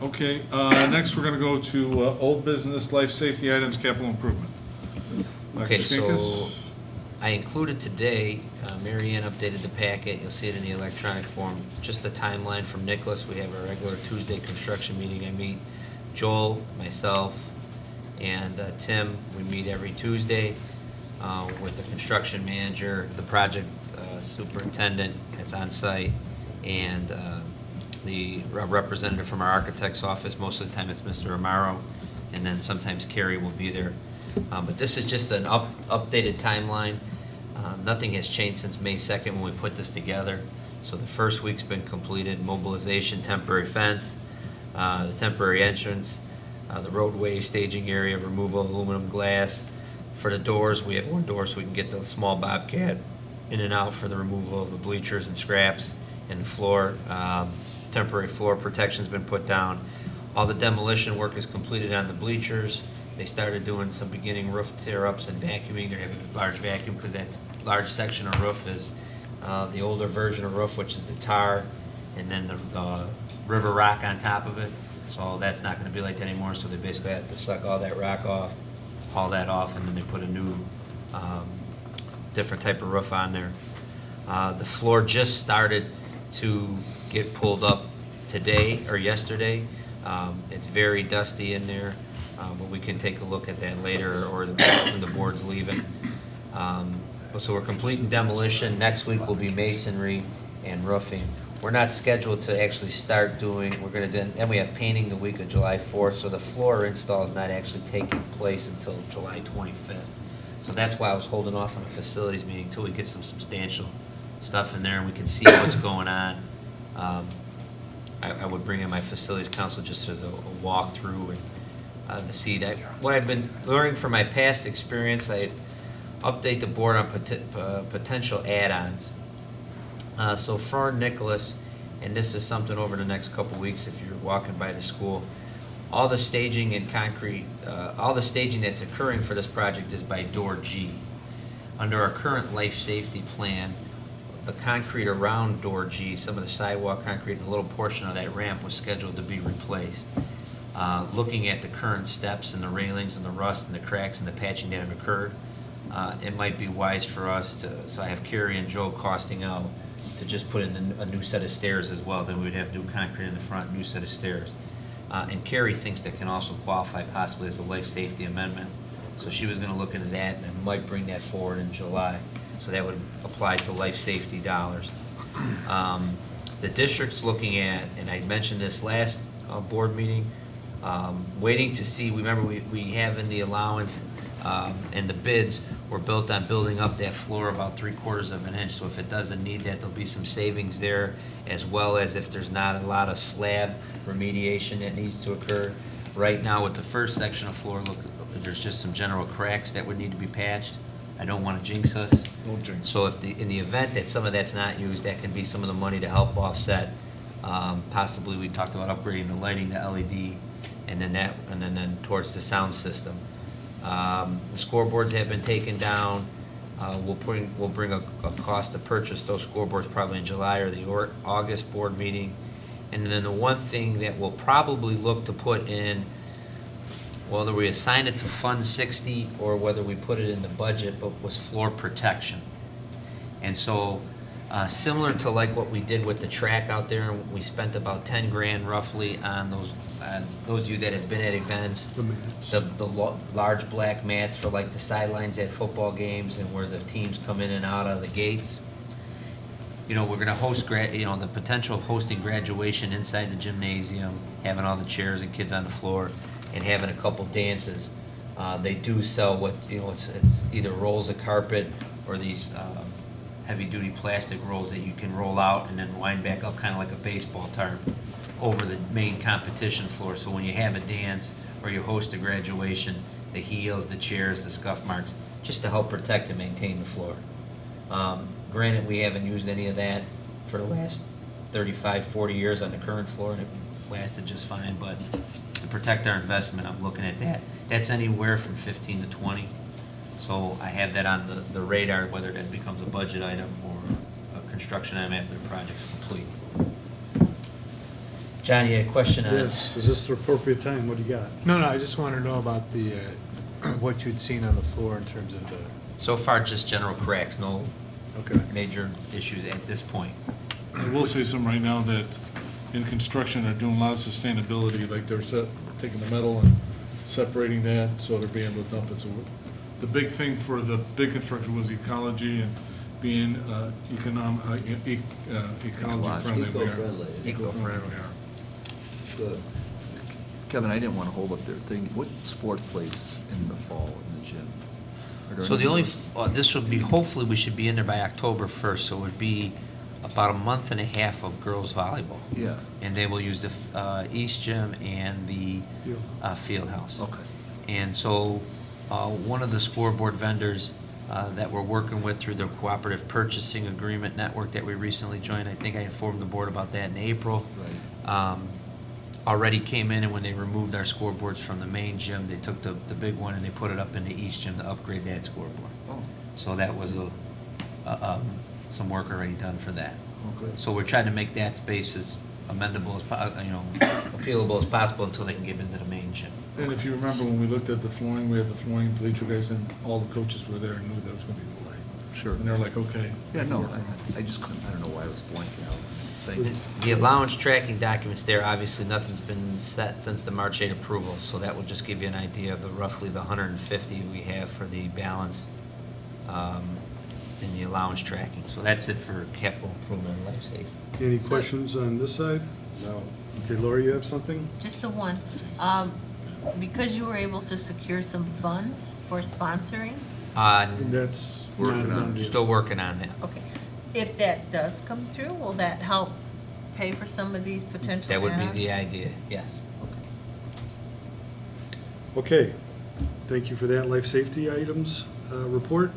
Okay, next we're gonna go to old business, life safety items, capital improvement. Dr. Okay, so Skinkis? I included today, Mary Ann updated the packet, you'll see it in the electronic form, just the timeline from Nicholas. We have our regular Tuesday construction meeting. I meet Joel, myself, and Tim. We meet every Tuesday with the construction manager, the project superintendent that's on site, and the representative from our architect's office. Most of the time it's Mr. Amaro, and then sometimes Carrie will be there. But this is just an updated timeline. Nothing has changed since May 2nd when we put this together. So the first week's been completed: mobilization, temporary fence, the temporary entrance, the roadway staging area, removal of aluminum glass. For the doors, we have one door so we can get the small bobcat in and out for the removal of the bleachers and scraps. And the floor, temporary floor protection's been put down. All the demolition work is completed on the bleachers. They started doing some beginning roof tear-ups and vacuuming. They're having a large vacuum because that large section of roof is the older version of roof, which is the tar, and then the river rock on top of it. So that's not going to be like that anymore. So they basically have to suck all that rock off, haul that off, and then they put a new different type of roof on there. The floor just started to get pulled up today or yesterday. It's very dusty in there, but we can take a look at that later, or when the board's leaving. So we're completing demolition. Next week will be masonry and roofing. We're not scheduled to actually start doing, we're going to do, and we have painting the week of July 4th, so the floor install is not actually taking place until July 25th. So that's why I was holding off on a facilities meeting until we get some substantial stuff in there and we can see what's going on. I would bring in my facilities council just as a walkthrough and to see that. What I've been learning from my past experience, I update the board on potential add-ons. So for Nicholas, and this is something over the next couple weeks if you're walking by the school, all the staging and concrete, all the staging that's occurring for this project is by door G. Under our current life safety plan, the concrete around door G, some of the sidewalk concrete and a little portion of that ramp was scheduled to be replaced. Looking at the current steps and the railings and the rust and the cracks and the patching that have occurred, it might be wise for us to, so I have Carrie and Joe costing out to just put in a new set of stairs as well. Then we'd have new concrete in the front, new set of stairs. And Carrie thinks that can also qualify possibly as a life safety amendment. So she was going to look into that and might bring that forward in July. So that would apply to life safety dollars. The district's looking at, and I mentioned this last board meeting, waiting to see, remember we have in the allowance and the bids were built on building up that floor about 3/4 of an inch. So if it doesn't need that, there'll be some savings there, as well as if there's not a lot of slab remediation that needs to occur. Right now with the first section of floor, look, there's just some general cracks that would need to be patched. I don't want to jinx us. Don't jinx. So if in the event that some of that's not used, that can be some of the money to help offset. Possibly we talked about upgrading the lighting to LED, and then towards the sound system. The scoreboards have been taken down. We'll bring a cost to purchase those scoreboards probably in July or the August board meeting. And then the one thing that we'll probably look to put in, whether we assign it to Fund 60 or whether we put it in the budget, but was floor protection. And so similar to like what we did with the track out there, we spent about 10 grand roughly on those of you that have been at events, the large black mats for like the sidelines at football games and where the teams come in and out of the gates. You know, we're going to host, the potential of hosting graduation inside the gymnasium, having all the chairs and kids on the floor, and having a couple dances. They do sell what, it's either rolls of carpet or these heavy-duty plastic rolls that you can roll out and then wind back up kind of like a baseball tarp over the main competition floor. So when you have a dance or you host a graduation, the heels, the chairs, the scuff marks, just to help protect and maintain the floor. Granted, we haven't used any of that for the last 35, 40 years on the current floor, and it lasted just fine, but to protect our investment, I'm looking at that. That's anywhere from 15 to 20. So I have that on the radar, whether that becomes a budget item or a construction item after the project's complete. John, you had a question on? Yes, is this the appropriate time? What do you got? No, I just want to know about the, what you'd seen on the floor in terms of the, So far, just general cracks, no okay. major issues at this point. I will say something right now that in construction, they're doing a lot of sustainability, like they're taking the metal and separating that, so they're being able to dump it. So the big thing for the big construction was ecology and being ecology friendly. We are. Eco-friendly. Eco-friendly. We are. Good. Kevin, I didn't want to hold up their thing. What sport plays in the fall in the gym? Are there So any- the only, this would be, hopefully, we should be in there by October 1st, so it would be about a month and a half of girls' volleyball. Yeah, And they will use the East Gym and the Field House. okay. And so, one of the scoreboard vendors that we're working with through the cooperative purchasing agreement network that we recently joined, I think I informed the board about that in April, Right. already came in, and when they removed our scoreboards from the main gym, they took the big one and they put it up in the East Gym to upgrade that scoreboard. Oh, So that was some work already done for that. oh, good. So we're trying to make that space as amendable as, appealable as possible until they can get into the main gym. And if you remember, when we looked at the flooring, we had the flooring bleacher guys, and all the coaches were there and knew that was going to be delayed. Sure. And they're like, okay. Yeah, no, work around it. I just couldn't, I don't know why I was blanking out. Thank you. The allowance tracking documents there, obviously, nothing's been set since the March 8 approval, so that will just give you an idea of roughly the 150 we have for the balance in the allowance tracking. So that's it for capital improvement and life safety. Any questions on this side? No. Okay, Laura, you have something? Just the one. Because you were able to secure some funds for sponsoring, That's not a Working on done it. deal. Still working on that. okay, if that does come through, will that help pay for some of these potential That would be ads? the idea, yes. Okay, thank you for that life safety items report.